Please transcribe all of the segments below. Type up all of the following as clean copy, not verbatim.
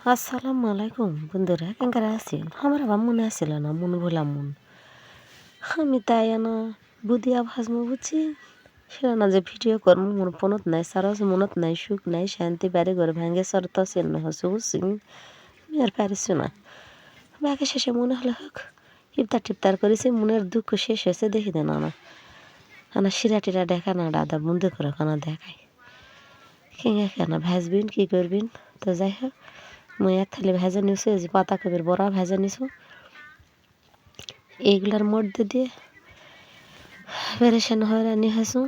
আসসালামু আলাইকুম বন্ধুরা, কেঙ্কারা আছেন? আমার আবার মনে আসছিল না, মন ভোলা মন। আমি তাই না বুদিয়া ভাজমু বুঝছি, সেটা না যে ভিডিও করবো মন পনত নাই, সারস মনত নাই, সুখ নাই, শান্তি বাড়ি ঘর ভাঙ্গে সরত চিহ্ন হচ্ছে বুঝছি। আমি আর পারিছি না। বাকি শেষে মনে হলো হোক, ইফতার টিফতার করেছি, মনের দুঃখ শেষ হয়েছে। দেখি দেন না আনা শিরা টিরা দেখা না দাদা বন্ধু করে কেন দেখাই কেঙ্গা কেন ভাজবিন কী করবিন। তো যাই হোক, মুই এক থালি ভেজে নিয়েছি, যে পাতাকপির বড়া ভেজে নিয়েছি, এইগুলার মধ্যে দিয়ে বেরেশান হয়ে নিয়ে হয়েছু।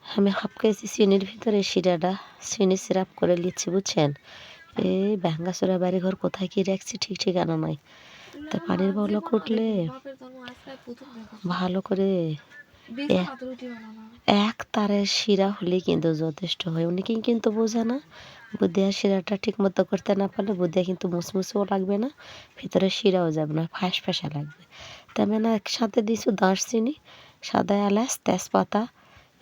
আমি হাফ কেজি চিনির ভিতরে শিরাটা চিনি সিরাপ করে নিচ্ছি বুঝছেন। এই ভাঙ্গাচোরা বাড়ি ঘর কোথায় কি রাখছি ঠিক ঠিকানা নাই। তা পানির বউলা কুটলে ভালো করে এক তারের শিরা হলেই কিন্তু যথেষ্ট হয়। অনেকেই কিন্তু বোঝে না, বুদিয়া শিরাটা ঠিক মতো করতে না পারলে বুদিয়া কিন্তু মুসমুসেও লাগবে না, ভিতরে শিরাও যাবে না, ফাঁস ফাঁসা লাগবে। তবে না একসাথে দিয়েছি দারচিনি, সাদা এলাচ, তেজপাতা,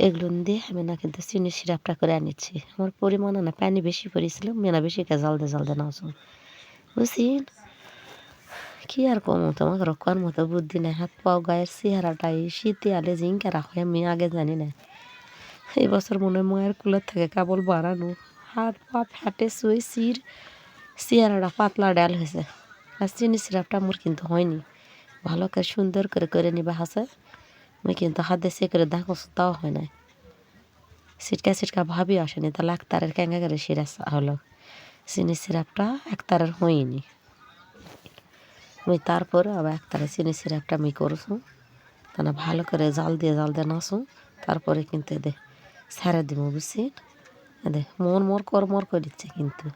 এগুলো দিয়ে আমি না কিন্তু চিনি সিরাপটা করে আনিচ্ছি। আমার পরিমাণে না পানি বেশি পড়েছিল, মেনা বেশি জালদে জালদে নাও বুঝছেন। কি আর কমো, তোমাকে রক্ষার মতো বুদ্ধি নেই, হাত পাও গায়ের চেহারাটা এই শীতে আলে জিঙ্কা রাখো আমি আগে জানি না। এই বছর মনে হয় মায়ের কুলের থেকে কেবল বাড়ানো, হাত পা ফ্যাটে শুয়ে চেহারাটা পাতলা ডাল হয়েছে। আর চিনি সিরাপটা আমার কিন্তু হয়নি, ভালো করে সুন্দর করে করে নিবা হাসে। আমি কিন্তু হাত দিয়ে করে দেখো, তাও হয় না, ছিটকা ছিটকা ভাবি আসেনি। তাহলে এক তারের ক্যাঙ্গা করে সিরা হলো, চিনি সিরাপটা এক তারের হয়নি। আমি তারপরে আবার এক তারে চিনি সিরাপটা আমি করছু, তা না ভালো করে জাল দিয়ে নাসু, তারপরে কিন্তু এদের ছেড়ে দিব বুঝছি। এদের মর করে দিচ্ছে, কিন্তু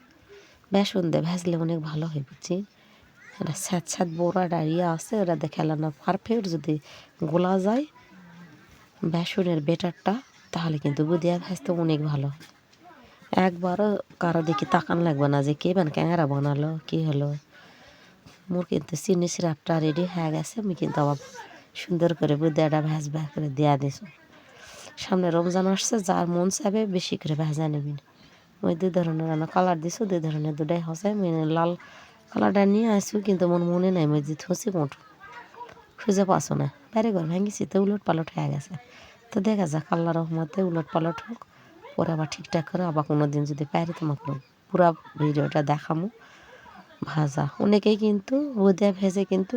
বেসন দিয়ে ভেজলে অনেক ভালো হয় বুঝছি। এটা স্যাঁত স্যাঁত বড়া ডাড়িয়া আছে, ওরা দেখাল না পারফেক্ট যদি গোলা যায় বেসনের বেটারটা, তাহলে কিন্তু বুদিয়া ভাজতে অনেক ভালো। একবারও কারো দেখি তাকান লাগবে না যে কে ক্যাংরা বানালো কী হলো। মোর কিন্তু চিনি সিরাপটা রেডি হয়ে গেছে, আমি কিন্তু আবার সুন্দর করে বুদিয়াটা ভাজবা করে দেওয়া দিয়েছি। সামনে রমজান আসছে, যার মন চাবে বেশি করে ভাজা নেবেন। ওই দুই ধরনের রান্না কালার দিছো, দুই ধরনের দুটাই হসে। লাল কালারটা নিয়ে আসছি, কিন্তু মোর মনে নাই মই যে থসি মোট খুঁজে পাচ্ছ না, বাইরে ঘর ভেঙেছি তো উলট পালট হয়ে গেছে। তো দেখা যাক আল্লাহ রহমতে উলট পালট হোক, পরে আবার ঠিকঠাক করে আবার কোনো দিন যদি পারি তোমাকে পুরা ভিডিওটা দেখামো ভাজা। অনেকেই কিন্তু বুদিয়া ভেজে কিন্তু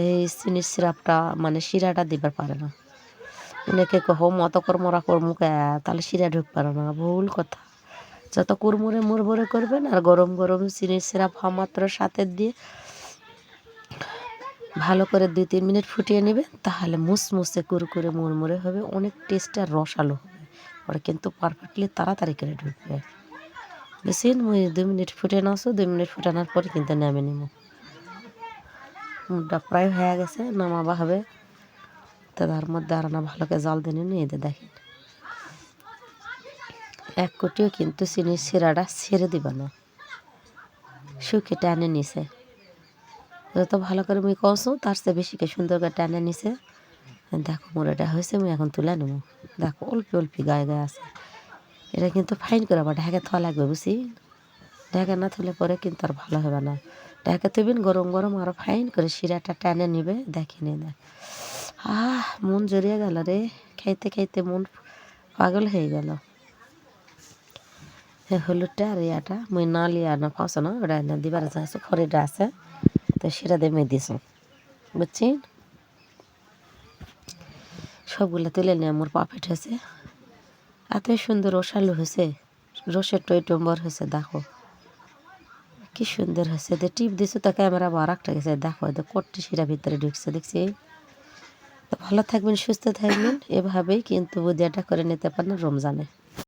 এই চিনির সিরাপটা মানে শিরাটা দিবার পারে না। অনেকে হোম অত কর্মরা কর্মকে তাহলে শিরা ঢুক পারে না, ভুল কথা। যত কুরমুরে মুড়মুড়ে করবেন আর গরম গরম চিনির সিরাপ হওয়া মাত্র সাথে দিয়ে ভালো করে 2-3 মিনিট ফুটিয়ে নেবে, তাহলে মুসমুসে কুরকুরে মুড়মুড়ে হবে, অনেক টেস্ট আর রসালো হবে। ওরা কিন্তু পারফেক্টলি তাড়াতাড়ি করে ঢুকবে বুঝছেন। মুই 2 মিনিট ফুটিয়ে নাওছো, 2 মিনিট ফুটানোর পরে কিন্তু নামে নিব। মুখটা প্রায় হয়ে গেছে, নামাবা হবে। তো তার মধ্যে আর না ভালো করে জাল দিয়ে নিয়ে এদের দেখেন এক কোটিও কিন্তু চিনির শিরাটা ছেড়ে দিবা না, শুকে টানে নিছে। যত ভালো করে মুই কষো তার চেয়ে বেশিকে সুন্দর করে টানে নিছে। দেখো মোর এটা হয়েছে, আমি এখন তুলে নেবো। দেখো অল্পি অল্পি গায়ে গায়ে আছে, এটা কিন্তু ফাইন করে আবার ঢেকে থোয়া লাগবে বুঝি। ঢেকে না থলে পরে কিন্তু আর ভালো হবে না। ঢেকে থইবেন গরম গরম আরও ফাইন করে শিরাটা টানে নিবে। দেখিনি দেখ মন জড়িয়ে গেল রে, খাইতে খাইতে মন পাগল হয়ে গেল। হলুদটা আর ইয়াটা মুই না লিয়া না পাওছ না, ওটা না দিবার আছে খড়িটা আছে, তো সেটা দিয়ে মেয়ে দিস বুঝছি। সবগুলো তুলে নিয়ে আমার পারফেক্ট হয়েছে, এত সুন্দর রসালো হয়েছে, রসের টইটম্বর হয়েছে। দেখো কি সুন্দর হয়েছে, টিপ দিছো তো ক্যামেরা আবার একটা গেছে। দেখো এদের কট্টি শিরা ভিতরে ঢুকছে দেখছি। তো ভালো থাকবেন, সুস্থ থাকবেন, এভাবেই কিন্তু বুদিয়াটা করে নিতে পারেন রমজানে।